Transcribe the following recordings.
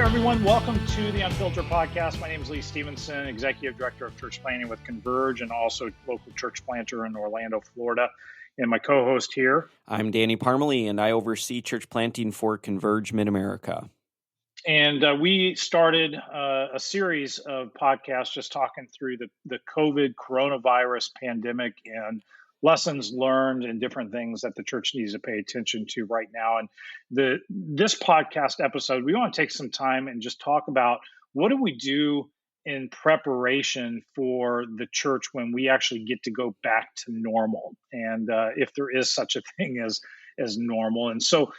there, everyone. Welcome to the Unfiltered Podcast. My name is Stephenson, Executive Director of Church Planting with Converge and also local church planter in Orlando, Florida. And my co-host here. I'm Danny Parmelee, and I oversee church planting for Converge Mid-America. And we started a series of podcasts just talking through the COVID coronavirus pandemic and lessons learned and different things that the church needs to pay attention to right now. And this podcast episode, we want to take some time and just talk about what do we do in preparation for the church when we actually get to go back to normal, and if there is such a thing as normal. And so,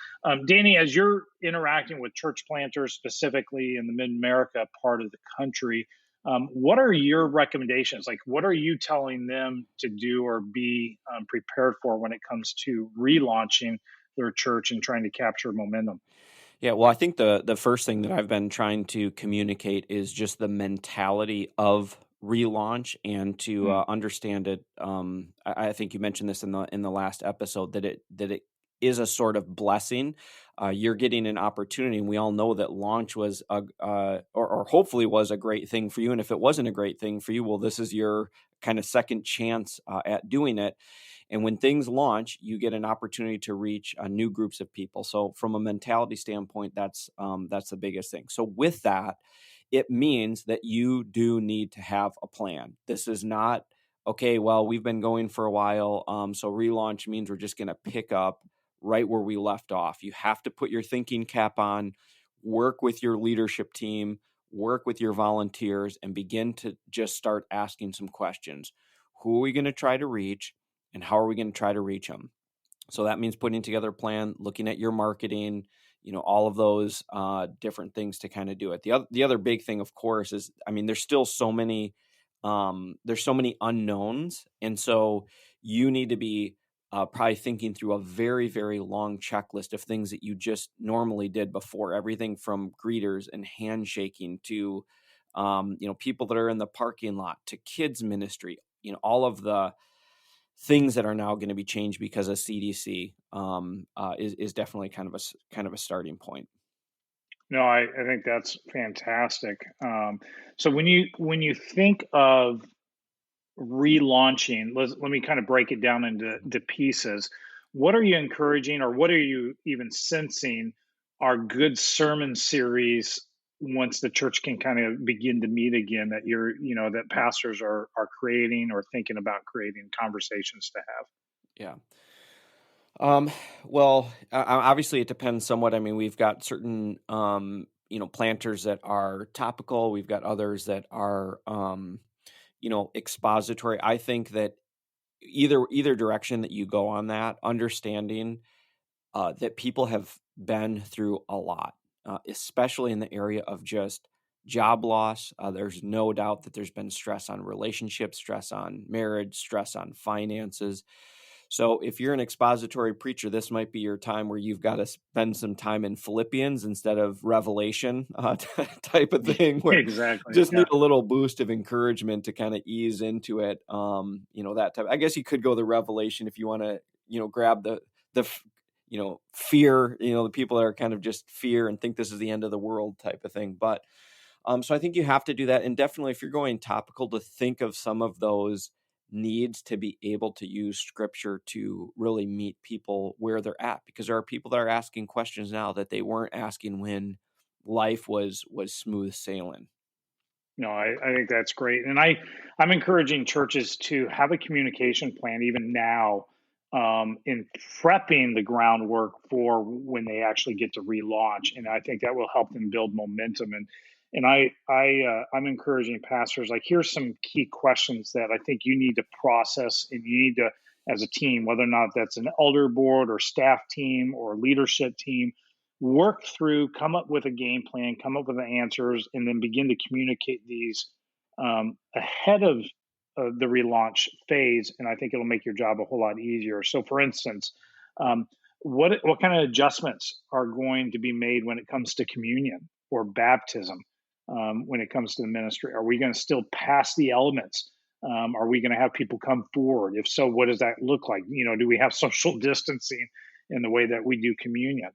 Danny, as you're interacting with church planters, specifically in the Mid-America part of the country, what are your recommendations? Like, what are you telling them to do or be prepared for when it comes to relaunching their church and trying to capture momentum? Yeah, well, I think the first thing that I've been trying to communicate is just the mentality of relaunch and to understand it. I think you mentioned this in the last episode that it is a sort of blessing. You're getting an opportunity, and we all know that launch was or hopefully was a great thing for you. And if it wasn't a great thing for you, well, this is your kind of second chance at doing it. And when things launch, you get an opportunity to reach new groups of people. So from a mentality standpoint, that's the biggest thing. So with that, it means that you do need to have a plan. This is not, okay, well, we've been going for a while, so relaunch means we're just going to pick up right where we left off. You have to put your thinking cap on, work with your leadership team, work with your volunteers, and begin to just start asking some questions. Who are we going to try to reach? And how are we going to try to reach them? So that means putting together a plan, looking at your marketing, all of those different things to kind of do it. The other big thing, of course, is, there's still so many unknowns. And so you need to be probably thinking through a very, very long checklist of things that you just normally did before, everything from greeters and handshaking to, people that are in the parking lot to kids ministry, all of the things that are now going to be changed because of CDC is definitely kind of a starting point. No, I think that's fantastic. So when you think of relaunching, let me kind of break it down into pieces. What are you encouraging, or what are you even sensing are good sermon series once the church can kind of begin to meet again, that that pastors are creating or thinking about creating conversations to have? Yeah. Well, obviously it depends somewhat. We've got certain, planters that are topical. We've got others that are, expository. I think that either direction that you go on that, understanding that people have been through a lot, especially in the area of just job loss. There's no doubt that there's been stress on relationships, stress on marriage, stress on finances. So if you're an expository preacher, this might be your time where you've got to spend some time in Philippians instead of Revelation type of thing, where exactly. Just need a little boost of encouragement to kind of ease into it. That type. I guess you could go the Revelation if you want to, grab the fear, the people that are kind of just fear and think this is the end of the world type of thing. But so I think you have to do that. And definitely if you're going topical, to think of some of those needs to be able to use scripture to really meet people where they're at, because there are people that are asking questions now that they weren't asking when life was smooth sailing. No, I think that's great. And I'm encouraging churches to have a communication plan even now, in prepping the groundwork for when they actually get to relaunch. And I think that will help them build momentum. And I'm encouraging pastors, like, here's some key questions that I think you need to process, and you need to, as a team, whether or not that's an elder board or staff team or leadership team, work through, come up with a game plan, come up with the answers, and then begin to communicate these ahead of the relaunch phase. And I think it'll make your job a whole lot easier. So, for instance, what kind of adjustments are going to be made when it comes to communion or baptism? When it comes to the ministry, are we going to still pass the elements? Are we going to have people come forward? If so, what does that look like? Do we have social distancing in the way that we do communion?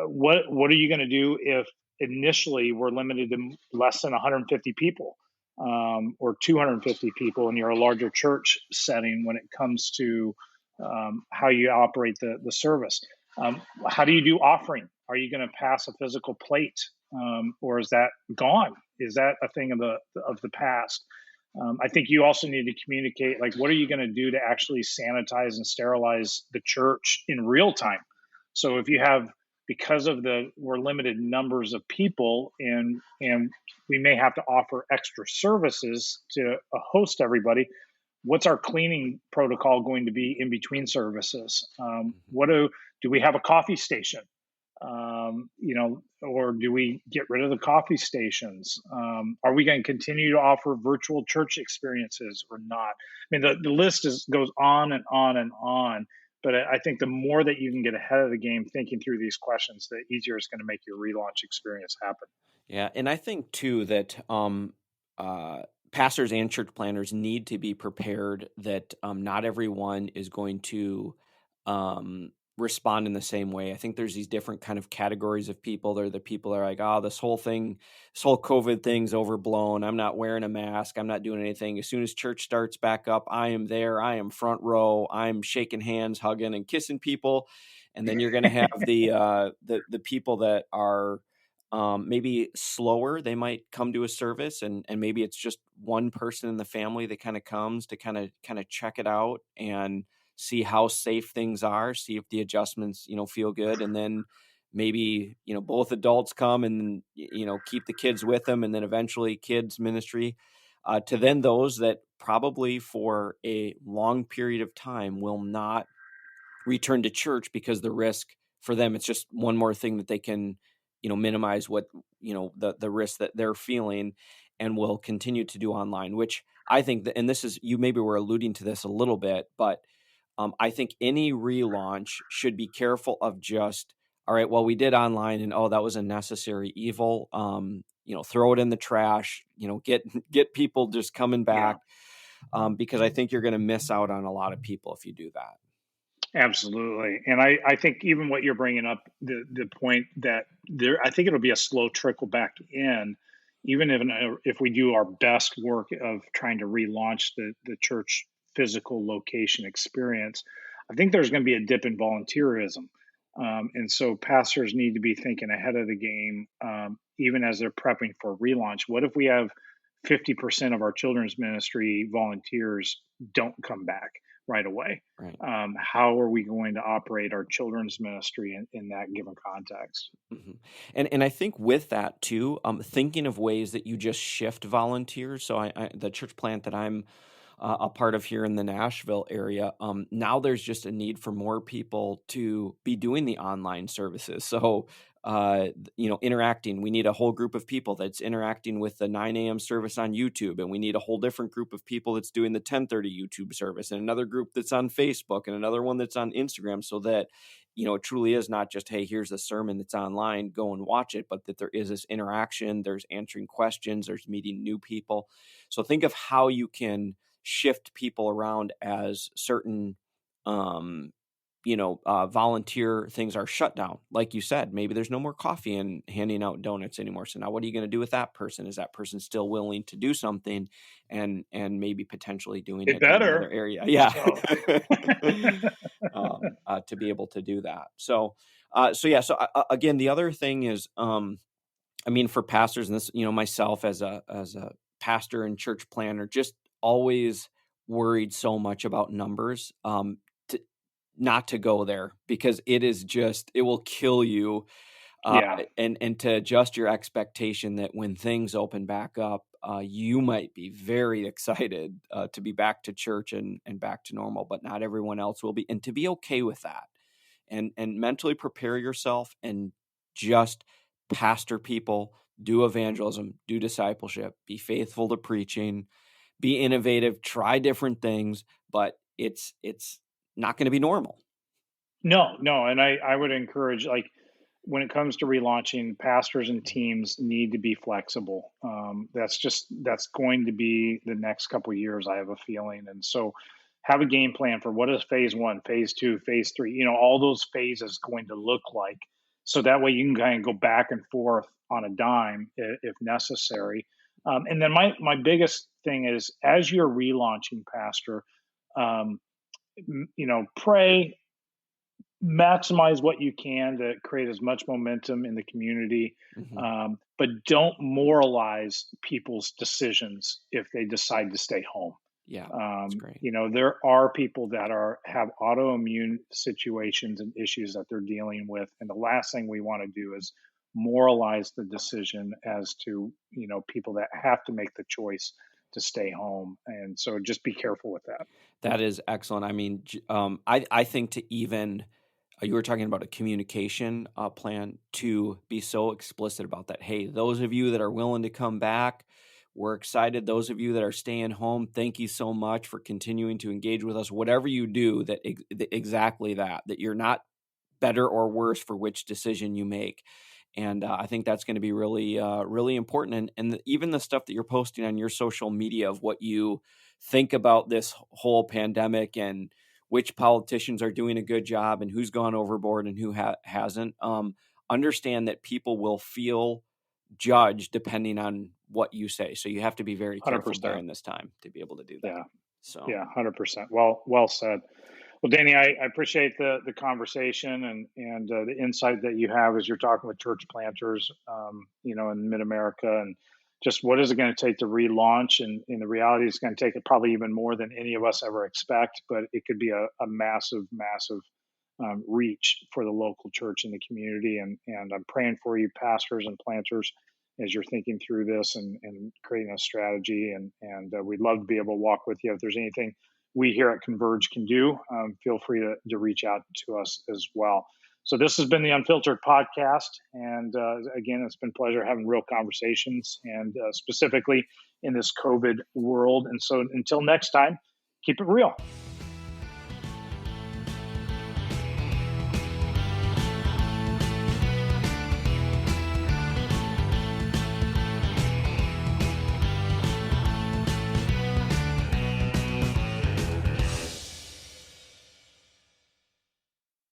What are you going to do initially we're limited to less than 150 people, or 250 people, and you're a larger church setting when it comes to how you operate the service. How do you do offering? Are you going to pass a physical plate, or is that gone? Is that a thing of the past? I think you also need to communicate, like, what are you going to do to actually sanitize and sterilize the church in real time? So if you have, because of we're limited numbers of people, and we may have to offer extra services to host everybody, what's our cleaning protocol going to be in between services? Mhm. What do we have a coffee station? Or do we get rid of the coffee stations? Are we going to continue to offer virtual church experiences or not? I mean, the list goes on and on and on. But I think the more that you can get ahead of the game thinking through these questions, the easier it's going to make your relaunch experience happen. Yeah, and I think too that uh, pastors and church planners need to be prepared that not everyone is going to respond in the same way. I think there's these different kind of categories of people. There are the people that are like, "Oh, this whole COVID thing's overblown. I'm not wearing a mask. I'm not doing anything. As soon as church starts back up, I am there. I am front row. I'm shaking hands, hugging, and kissing people." And then you're going to have the people that are maybe slower. They might come to a service, and maybe it's just one person in the family that kind of comes to kind of check it out and see how safe things are, see if the adjustments, feel good. And then maybe, both adults come and, keep the kids with them. And then eventually kids ministry, to then those that probably for a long period of time will not return to church because the risk for them, it's just one more thing that they can, minimize what, the risk that they're feeling, and will continue to do online, which I think that, and this is, you maybe were alluding to this a little bit, but I think any relaunch should be careful of just, all right, well, we did online and, oh, that was a necessary evil. Throw it in the trash, get people just coming Yeah. back. Because I think you're going to miss out on a lot of people if you do that. Absolutely. And I think even what you're bringing up, the point that I think it'll be a slow trickle back in, even if we do our best work of trying to relaunch the church physical location experience. I think there's going to be a dip in volunteerism. And so pastors need to be thinking ahead of the game, even as they're prepping for relaunch. What if we have 50% of our children's ministry volunteers don't come back right away? Right. How are we going to operate our children's ministry in that given context? Mhm. And I think with that too, thinking of ways that you just shift volunteers. So the church plant that I'm a part of here in the Nashville area, now there's just a need for more people to be doing the online services. So, interacting. We need a whole group of people that's interacting with the 9 a.m. service on YouTube, and we need a whole different group of people that's doing the 10:30 YouTube service, and another group that's on Facebook, and another one that's on Instagram, so that it truly is not just, hey, here's the sermon that's online, go and watch it, but that there is this interaction, there's answering questions, there's meeting new people. So think of how you can shift people around as certain um volunteer things are shut down. Like you said, maybe there's no more coffee and handing out donuts anymore. So now what are you going to do with that person? Is that person still willing to do something, and maybe potentially doing It it in another better. area? Yeah. So, To be able to do that. So yeah. So again, the other thing is, I mean, for pastors, and this, myself as a pastor and church planner, just always worried so much about numbers. To not to go there, because it will kill you. yeah. And to adjust your expectation that when things open back up, you might be very excited to be back to church and back to normal, but not everyone else will be, and to be okay with that, and mentally prepare yourself, and just pastor people, do evangelism, do discipleship, be faithful to preaching, be innovative, try different things, but it's not going to be normal. No, no. And I would encourage, like, when it comes to relaunching, pastors and teams need to be flexible. That's going to be the next couple of years, I have a feeling. And so have a game plan for what is phase one, phase two, phase three, all those phases going to look like. So that way you can kind of go back and forth on a dime if necessary. And then my biggest thing is, as you're relaunching, Pastor, um, pray, maximize what you can to create as much momentum in the community, Hmm. but don't moralize people's decisions if they decide to stay home. Yeah, that's great. There are people that have autoimmune situations and issues that they're dealing with, and the last thing we want to do is moralize the decision as to people that have to make the choice to stay home. And so just be careful with that. That is excellent. I mean, I think to even you were talking about a communication plan to be so explicit about that. Hey, those of you that are willing to come back, we're excited. Those of you that are staying home, thank you so much for continuing to engage with us. Whatever you do, exactly that you're not better or worse for which decision you make. And I think that's going to be really, really important. And even the stuff that you're posting on your social media of what you think about this whole pandemic and which politicians are doing a good job and who's gone overboard and who hasn't. Understand that people will feel judged depending on what you say. So you have to be very careful 100%. during this time to be able to do that. Yeah. So. Yeah, 100%. Well said. Well, Danny, I appreciate the conversation and the insight that you have as you're talking with church planters, in Mid America, and just what is it going to take to relaunch. And the reality is going to take it probably even more than any of us ever expect, but it could be a massive, massive reach for the local church and the community. And I'm praying for you, pastors and planters, as you're thinking through this and creating a strategy. And we'd love to be able to walk with you. If there's anything we here at Converge can do, feel free to reach out to us as well. So this has been the Unfiltered Podcast. And again, it's been a pleasure having real conversations, and specifically in this COVID world. And so until next time, keep it real.